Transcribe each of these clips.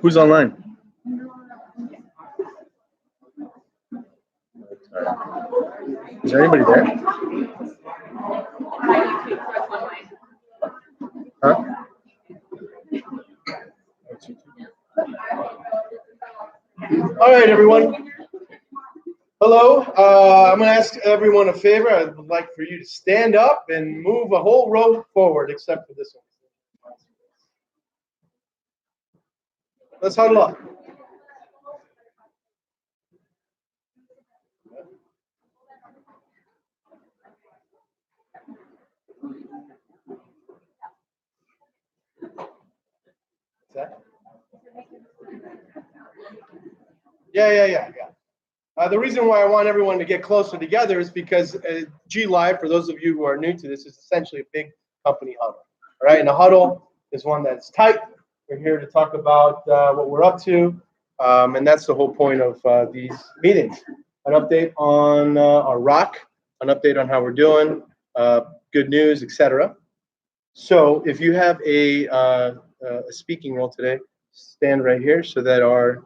Who's online? Is there anybody there? Huh? All right, everyone. Hello. I'm going to ask everyone a favor. I'd like for you to stand up and move a whole row forward, except for this one. Let's huddle up. Yeah. The reason why I want everyone to get closer together is because G Live, for those of you who are new to this, is essentially a big company huddle. All right, and a huddle is one that's tight. We're here to talk about what we're up to, and that's the whole point of these meetings. An update on our rock, an update on how we're doing, good news, etc. So if you have a speaking role today, stand right here so that our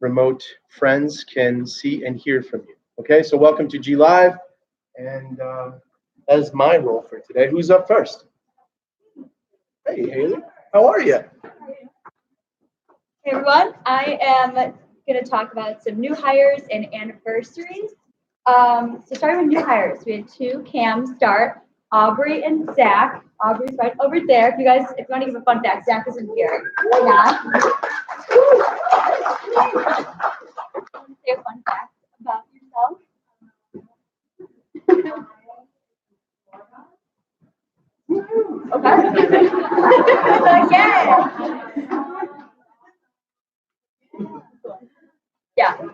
remote friends can see and hear from you. Okay, so welcome to G Live, and that is my role for today. Who's up first? Hey, Haley, how are you? Hey everyone, I am going to talk about some new hires and anniversaries. So starting with new hires, we had 2 CAMs start, Aubrey and Zach. Aubrey's right over there. If you want to give a fun fact, Zach isn't here. Yeah. Say a fun fact about yourself. Okay. Yeah. And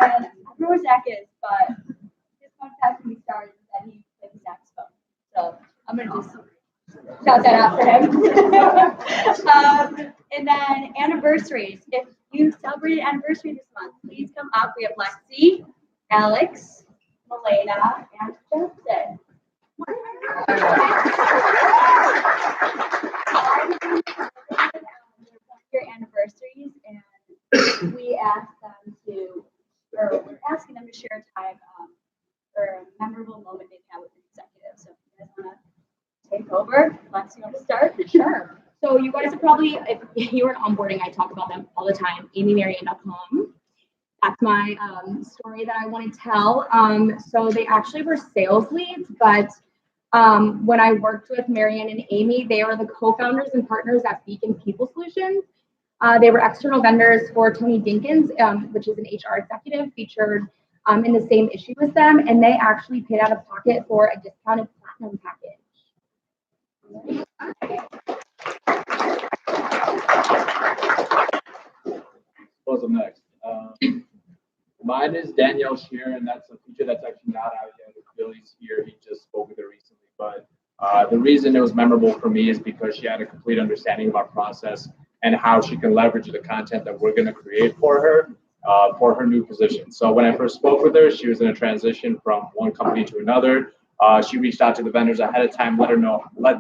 I don't know where Zach is, but his fun fact when he started is that he plays the saxophone. So I'm gonna just shout that out for him. And then anniversaries. If you celebrated anniversary this month, please come up. We have Lexi, Alex, Melena, and Justin. Your anniversaries, and we asked them to, or we're asking them to share a time or a memorable moment they've had with an executive. So if you guys want to take over, Lexi, you want to start? Sure. So you guys are probably, if you were in onboarding, I talk about them all the time, amymarian.com. That's my story that I want to tell. So they actually were sales leads, but when I worked with Marianne and Amy, they are the co-founders and partners at Beacon People Solutions. They were external vendors for Tony Dinkins, which is an HR executive featured in the same issue as them, and they actually paid out of pocket for a discounted platinum package. What's up next? Mine is Danielle Shear, and that's a feature that's actually not out yet. Billy's here. He just spoke with her recently. But the reason it was memorable for me is because she had a complete understanding of our process and how she can leverage the content that we're going to create for her new position. So when I first spoke with her, she was in a transition from one company to another. She reached out to the vendors ahead of time, let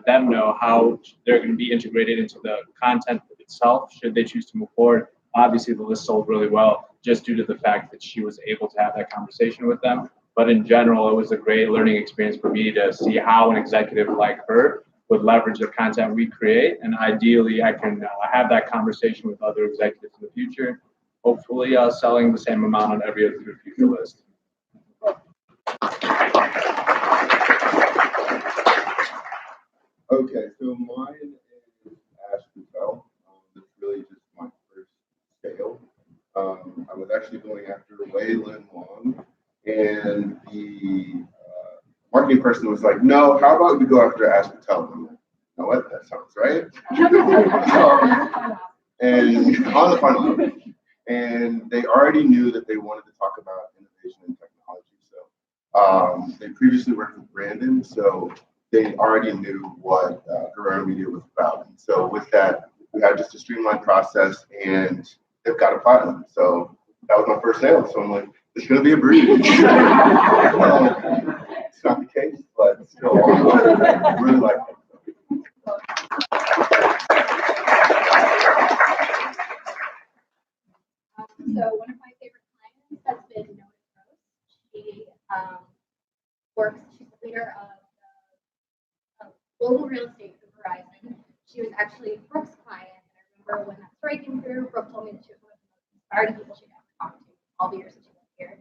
them know how they're going to be integrated into the content itself, should they choose to move forward. Obviously, the list sold really well just due to the fact that she was able to have that conversation with them. But in general, it was a great learning experience for me to see how an executive like her would leverage the content we create. And ideally, I can have that conversation with other executives in the future, hopefully selling the same amount on every other future list. Okay, so mine is Ash Patel. It's really just my first sale. I was actually going after Waylon Long, and the marketing person was like, "No, how about we go after Ash Patel?" I'm like, "You know what? That sounds right." and on the final level. And they already knew that they wanted to talk about innovation and technology. So they previously worked with Brandon, so they already knew what Guerrero Media was about. And so with that, we had just a streamlined process, and they've got a pilot. So that was my first sale. So I'm like, it's going to be a breeze. It's not the case, but still, I really like it. So one of my favorite clients has been Nona Gross. She she's the leader of global real estate for Verizon. She was actually Brooke's client. And I remember when that story came through, Brooke told me that she was one of the most inspiring people she'd ever talked to all the years that she was here.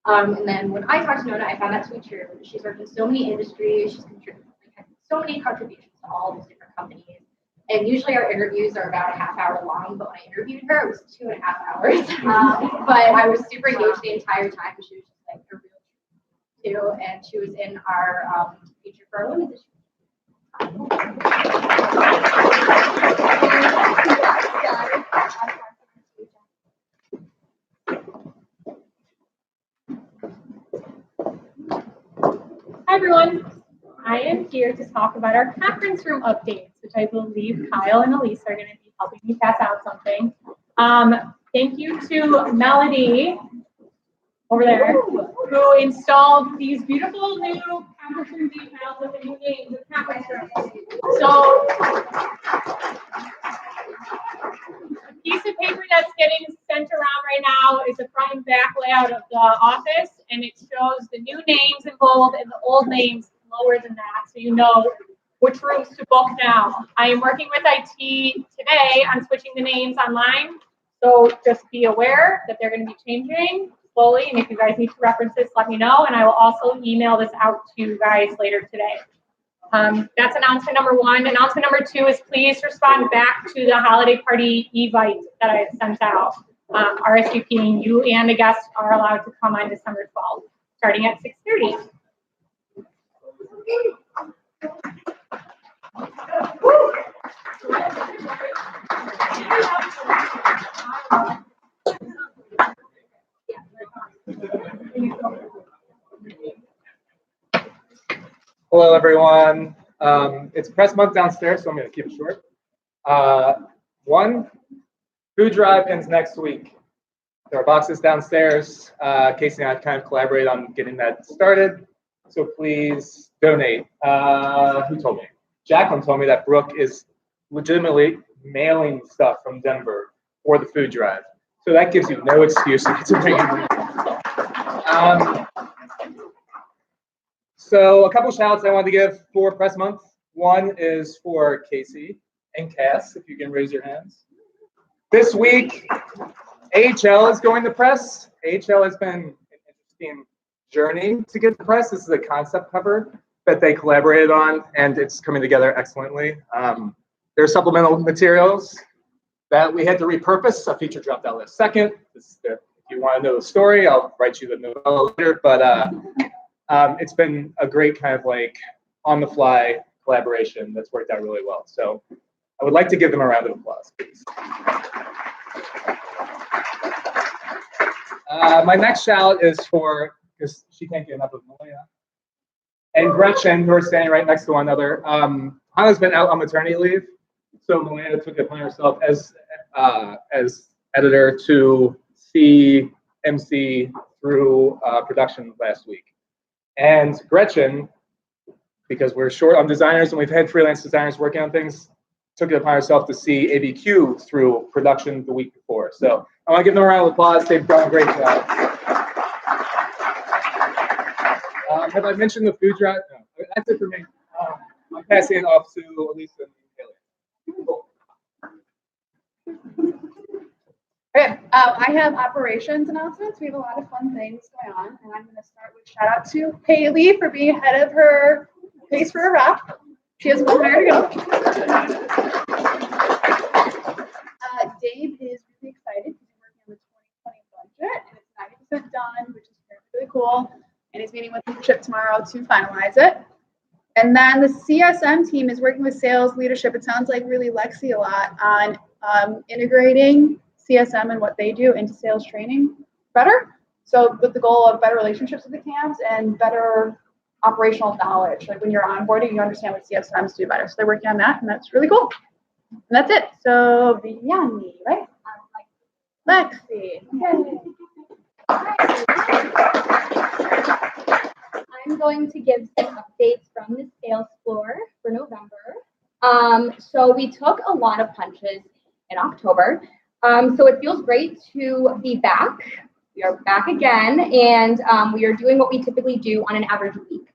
And then when I talked to Nona, I found that to be true. She's worked in so many industries. She's had so many contributions to all these different companies. And usually our interviews are about a half hour long, but when I interviewed her, it was 2.5 hours. But I was super engaged the entire time. She was just like a real too, and she was in our feature for our women's issue. Hi everyone, I am here to talk about our conference room updates, which I believe Kyle and Elise are going to be helping me pass out something. Thank you to Melody over there who installed these beautiful new conference room decals with the new names of conference rooms. So a piece of paper that's getting sent around right now is the front and back layout of the office, and it shows the new names in bold and the old names lower than that, so you know which rooms to book now. I am working with IT today on switching the names online, so just be aware that they're going to be changing slowly, and if you guys need to reference this, let me know, and I will also email this out to you guys later today. That's announcement number one. Announcement number two is please respond back to the holiday party evite that I sent out. RSVPing you and the guests are allowed to come on December 12th, starting at 6:30. Hello, everyone. It's press month downstairs, so I'm going to keep it short. One, food drive-ins next week. There are boxes downstairs. Casey and I have kind of collaborated on getting that started, so please donate. Who told me? Jacqueline told me that Brooke is legitimately mailing stuff from Denver for the food drive, so that gives you no excuse to bring it. So a couple shout outs I wanted to give for press month. One is for Casey and Cass, if you can raise your hands. This week, AHL is going to press. AHL has been an interesting journey to get to press. This is a concept cover that they collaborated on, and it's coming together excellently. There are supplemental materials that we had to repurpose. A feature dropped out last second. If you want to know the story, I'll write you the novella later, but it's been a great kind of like on-the-fly collaboration that's worked out really well. So I would like to give them a round of applause, please. My next shout is for, because she can't get enough of Malia, and Gretchen, who are standing right next to one another. Hannah's been out on maternity leave, so Malia took it upon herself as editor to see MC through production last week. And Gretchen, because we're short on designers and we've had freelance designers working on things, took it upon herself to see ABQ through production the week before. So I want to give them a round of applause. They've done a great job. Have I mentioned the food drive? No, that's it for me. I'm passing it off to Elisa and Haley. Cool. Okay, I have operations announcements. We have a lot of fun things going on, and I'm going to start with shout out to Haley for being ahead of her pace for a wrap. She has 1 hire to go. Dave is really excited because he's working on the 2020 budget, and it's 90% done, which is really cool. And he's meeting with leadership tomorrow to finalize it. And then the CSM team is working with sales leadership. It sounds like really Lexi a lot on integrating CSM and what they do into sales training better. So with the goal of better relationships with the CAMs and better operational knowledge. Like when you're onboarding, you understand what CSMs do better. So they're working on that, and that's really cool. And that's it. So beyond me, right? Lexi. I'm going to give some updates from the sales floor for November. So we took a lot of punches in October. So it feels great to be back. We are back again, and we are doing what we typically do on an average week.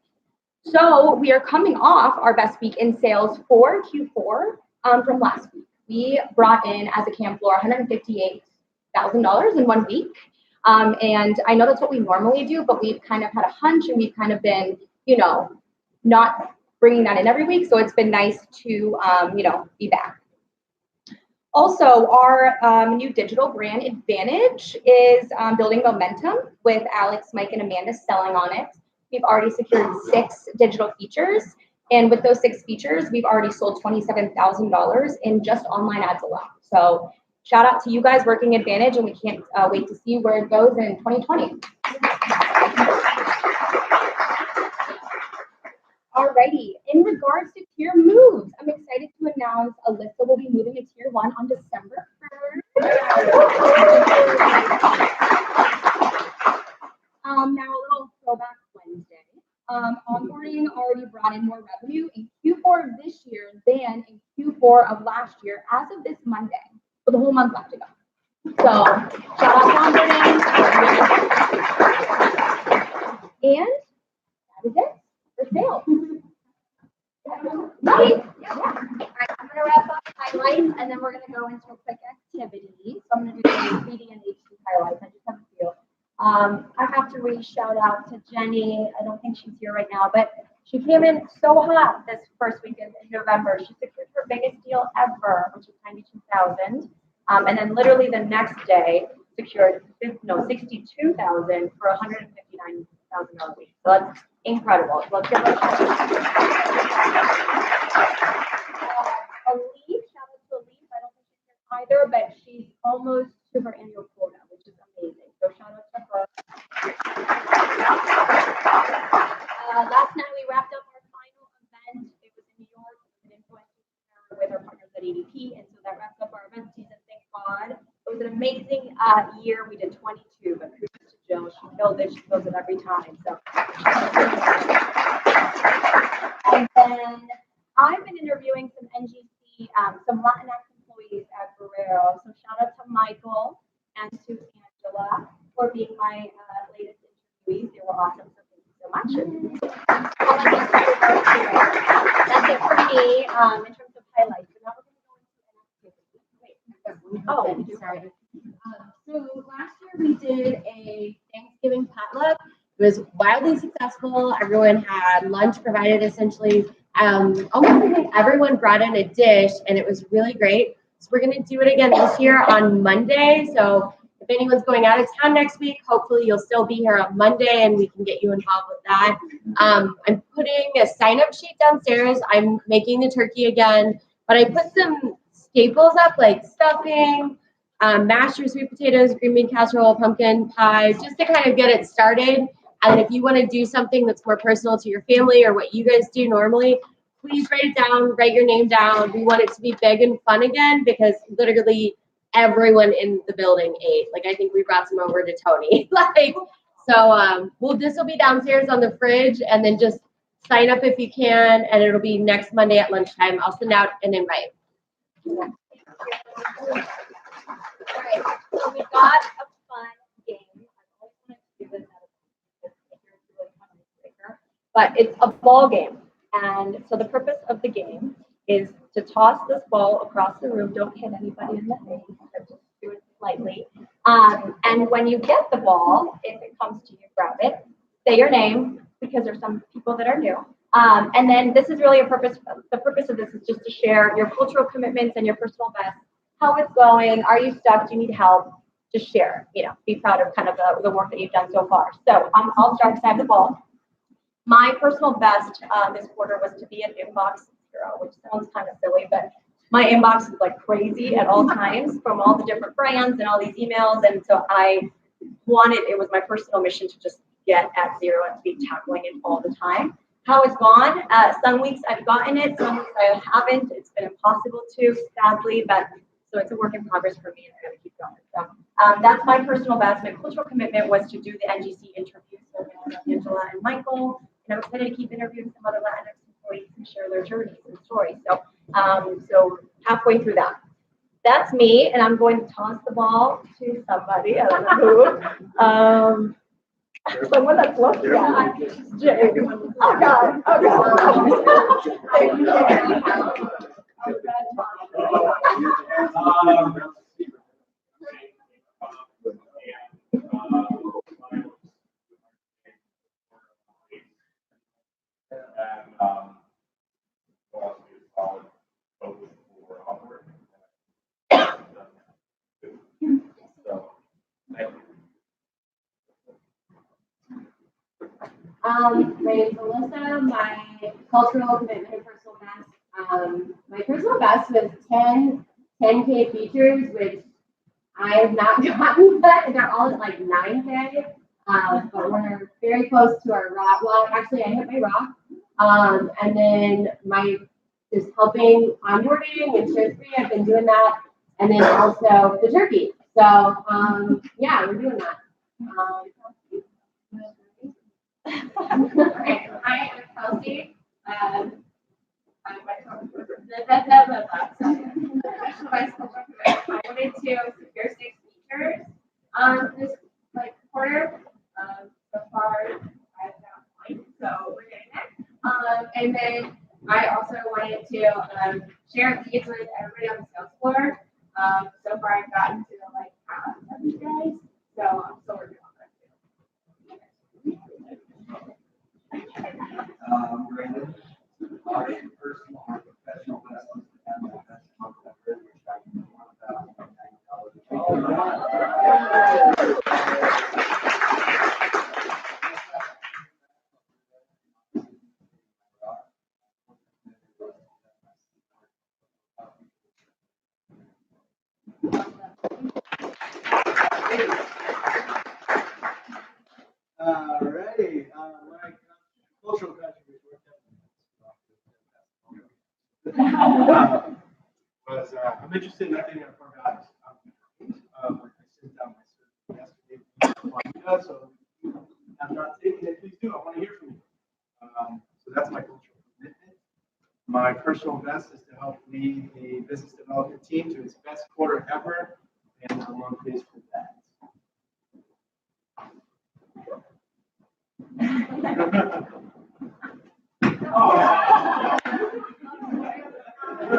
So we are coming off our best week in sales for Q4 from last week. We brought in, as a CAM floor, $158,000 in 1 week. And I know that's what we normally do, but we've kind of had a hunch, and we've kind of been, not bringing that in every week. So it's been nice to, be back. Also, our new digital brand Advantage is building momentum with Alex, Mike, and Amanda selling on it. We've already secured 6 digital features. And with those 6 features, we've already sold $27,000 in just online ads alone. So shout out to you guys working Advantage, and we can't wait to see where it goes in 2020. Alrighty, in regards to tier moves, I'm excited to announce Alyssa will be moving to tier 1 on December 3rd. Now a little throwback Wednesday. Onboarding already brought in more revenue in Q4 of this year than in Q4 of last year as of this Monday. So the whole month left to go. So shout out to onboarding. And that is it for sales. Right? Yeah. All right, I'm gonna wrap up highlights, and then we're gonna go into a quick activity. So I'm gonna do the reading and HD highlights. I just have a few. I have to really shout out to Jenny. I don't think she's here right now, but she came in so hot this first weekend in November. She secured her biggest deal ever, which was $92,000. And then literally the next day secured $62,000 for $159,000 week. So that's incredible. Let's give her a shout out. Elise, shout out to Elise. I don't think she's here either, but she's almost to her annual quota, which is amazing. So shout out to her. Last night we wrapped up our final event. It was in New York with our partners at ADP, and so that wraps up our event season. Thank God. It was an amazing year. We did 22, but kudos to Jill. She killed it. She kills it every time. So. And then I've been interviewing some NGC, some Latinx employees at Guerrero. So shout out to Michael and to Angela for being my latest interviewees. They were awesome. So thank you so much. That's it for me in terms of highlights. So now we're going to go into an activity. Oh, sorry. So last year we did a Thanksgiving potluck. It was wildly successful. Everyone had lunch provided essentially. Almost I think everyone brought in a dish, and it was really great. So we're going to do it again this year on Monday. So if anyone's going out of town next week, hopefully you'll still be here on Monday, and we can get you involved with that. I'm putting a sign-up sheet downstairs. I'm making the turkey again, but I put some staples up like stuffing, mashed or sweet potatoes, green bean casserole, pumpkin pie, just to kind of get it started. And if you want to do something that's more personal to your family or what you guys do normally, please write it down, write your name down. We want it to be big and fun again because literally everyone in the building ate. Like, I think we brought some over to Tony. This will be downstairs on the fridge, and then just sign up if you can, and it'll be next Monday at lunchtime. I'll send out an invite. All right, so we got a fun game. I always wanted to do this but it's a ball game. And so the purpose of the game is to toss this ball across the room. Don't hit anybody in the face, just do it lightly. And when you get the ball, if it comes to you, grab it, say your name, because there's some people that are new. And then this is really the purpose of this is just to share your cultural commitments and your personal best, how it's going, are you stuck, do you need help? Just share, be proud of kind of the work that you've done so far. So I'll start because I have the ball. My personal best this quarter was to be an inbox hero, which sounds kind of silly, but my inbox is like crazy at all times from all the different brands and all these emails. And so it was my personal mission to just get at zero and be tackling it all the time. How it's gone, some weeks I've gotten it, some weeks I haven't. It's been impossible to, sadly, but so it's a work in progress for me and I'm gonna keep going. So that's my personal best. My cultural commitment was to do the NGC interviews. So Angela and Michael, and I'm excited to keep interviewing some other Latinx employees and share their journeys and stories. So, so halfway through that. That's me, and I'm going to toss the ball to somebody. I don't know who. Someone that's lucky. Jay. Oh God. Oh God. My name is Alyssa. My cultural commitment and personal best. My personal best was 10K features, which I have not gotten yet. They're all at like 9K. But we're very close to our rock. Well, actually, I hit my rock. And then just helping onboarding and show free. I've been doing that. And then also the turkey. So yeah, we're doing that. Okay, hi, I'm Kelsey. I'm I wanted to secure 6 features this like quarter. So far I've got 1, so we're getting there. And then I also wanted to share these with everybody on the sales floor. So far I've gotten to like half of you guys, so I'm still working on that too. Brandon, our personal or professional best was to have the best month ever, which I can Alrighty, my cultural contribution was I'm interested in everything that our guys. I sent down my survey yesterday, so if you have not taken it, please do. I want to hear from you. So that's my cultural commitment. My personal best is to help lead the business development team to its best quarter ever, and I'm on pace for that. My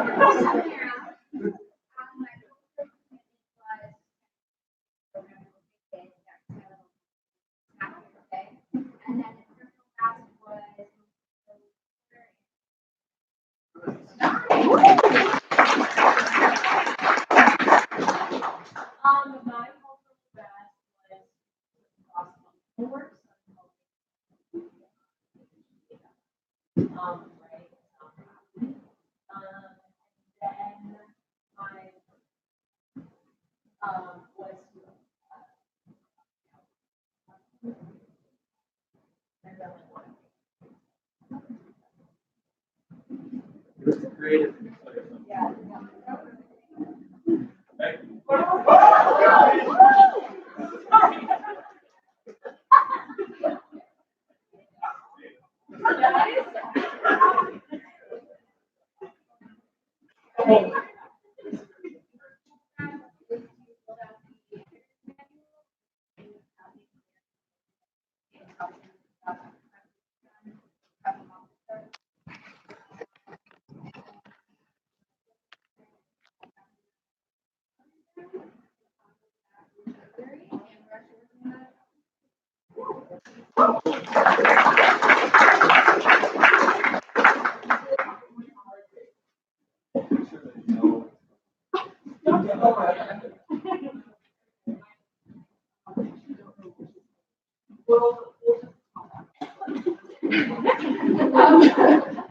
cultural best was works. Then my was It was creative. yeah.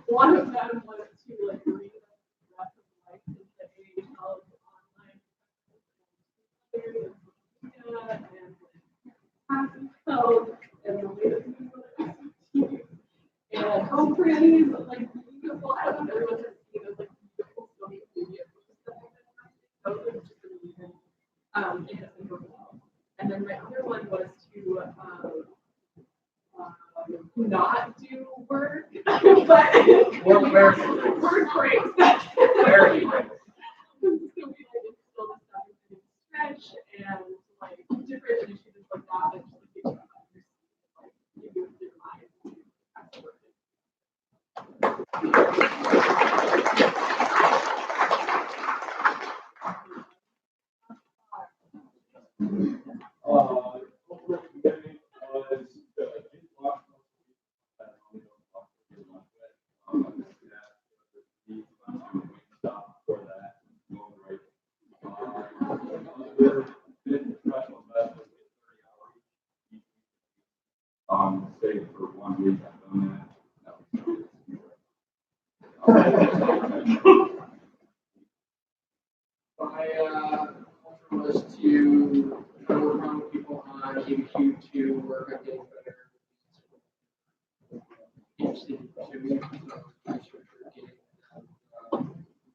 One of them was to like read the rest of the life and say It has been going well. And then my other one was to not do work, but Work where? work breaks. Where are you? So we like instill the stuff in stretch and like different initiatives like that that just like, give you your mind to work. Say for 1 week, I've done My culture was to try to work around with people on ABQ to work on getting better. Interested in pursuing research or getting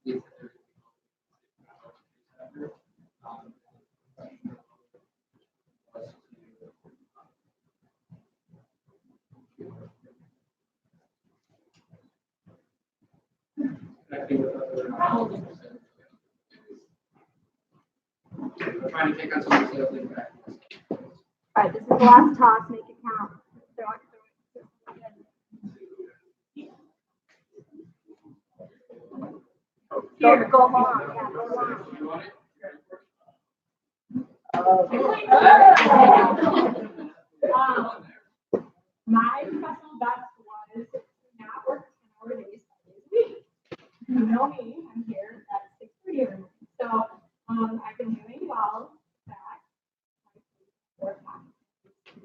things that they're connecting with other trying to take on some of the sales impact. All right, this is the last toss, make it count. Throw it. Go long, yeah, go long. My professional best was to not work 10-hour days, 5 days a week. You know me, I'm here at 6:30 every morning. So, I've been doing well back, 4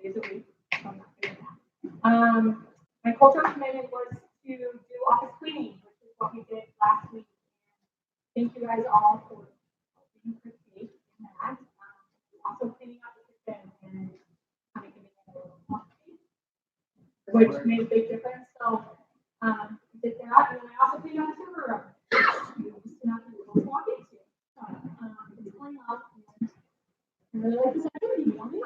days a week, so I'm not doing that. My cultural commitment was to do office cleaning, which is what we did last week. Thank you guys all for helping Christy in that. Also cleaning up the kitchen and kind of giving it a little coffee, which made a big difference. So, we did that, and then I also cleaned out the server room. We used to not be able to walk into. It's cleaning up, and I really like this activity. You want me